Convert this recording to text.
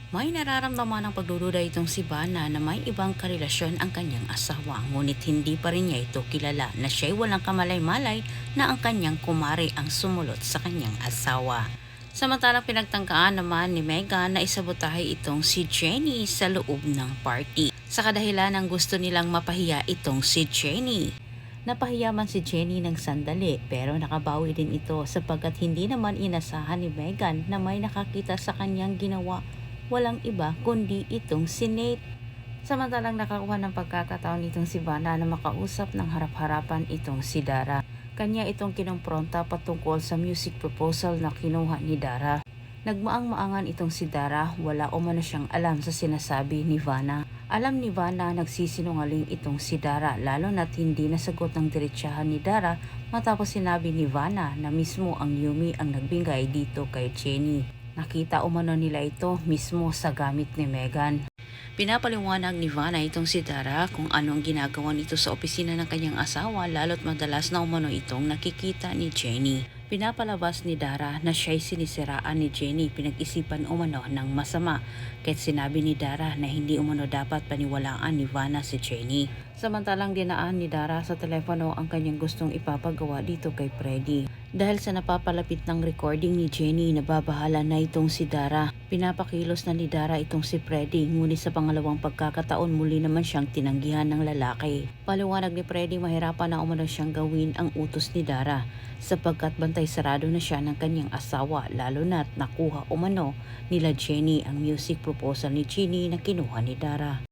May nararamdaman ng pagdududa itong si Bana na may ibang karelasyon ang kanyang asawa, ngunit hindi pa rin niya ito kilala na siya'y walang kamalay-malay na ang kanyang kumari ang sumulot sa kanyang asawa. Samantalang pinagtangkaan naman ni Megan na isabotahe itong si Jenny sa loob ng party. Sa kadahilan ng gusto nilang mapahiya itong si Jenny. Napahiya man si Jenny ng sandali pero nakabawi din ito sapagkat hindi naman inasahan ni Megan na may nakakita sa kanyang ginawa. Walang iba kundi itong si Nate. Samantalang nakakuha ng pagkakataon itong si Vanna na makausap ng harap-harapan itong si Dara. Kanya itong kinumpronta patungkol sa music proposal na kinuha ni Dara. Nagmaang-maangan itong si Dara, wala umano siyang alam sa sinasabi ni Vanna. Alam ni Vanna nagsisinungaling itong si Dara lalo na't hindi nasagot ng diretsahan ni Dara matapos sinabi ni Vanna na mismo ang Yumi ang nagbigay dito kay Jenny. Nakita umano nila ito mismo sa gamit ni Megan. Pinapaliwanag ni Vanna itong si Dara kung anong ginagawa nito sa opisina ng kanyang asawa lalo't madalas na umano itong nakikita ni Jenny. Pinapalabas ni Dara na siya'y sinisiraan ni Jenny, pinag-isipan umano ng masama kahit sinabi ni Dara na hindi umano dapat paniwalaan ni Vanna si Jenny. Samantalang dinaan ni Dara sa telepono ang kanyang gustong ipapagawa dito kay Freddy. Dahil sa napapalapit ng recording ni Jenny, nababahala na itong si Dara. Pinapakilos na ni Dara itong si Freddy, ngunit sa pangalawang pagkakataon muli naman siyang tinanggihan ng lalaki. Paliwanag ni Freddy mahirapan na umano siyang gawin ang utos ni Dara sapagkat bantay sarado na siya ng kanyang asawa lalo na't nakuha umano nila Jenny ang music proposal ni Jenny na kinuha ni Dara.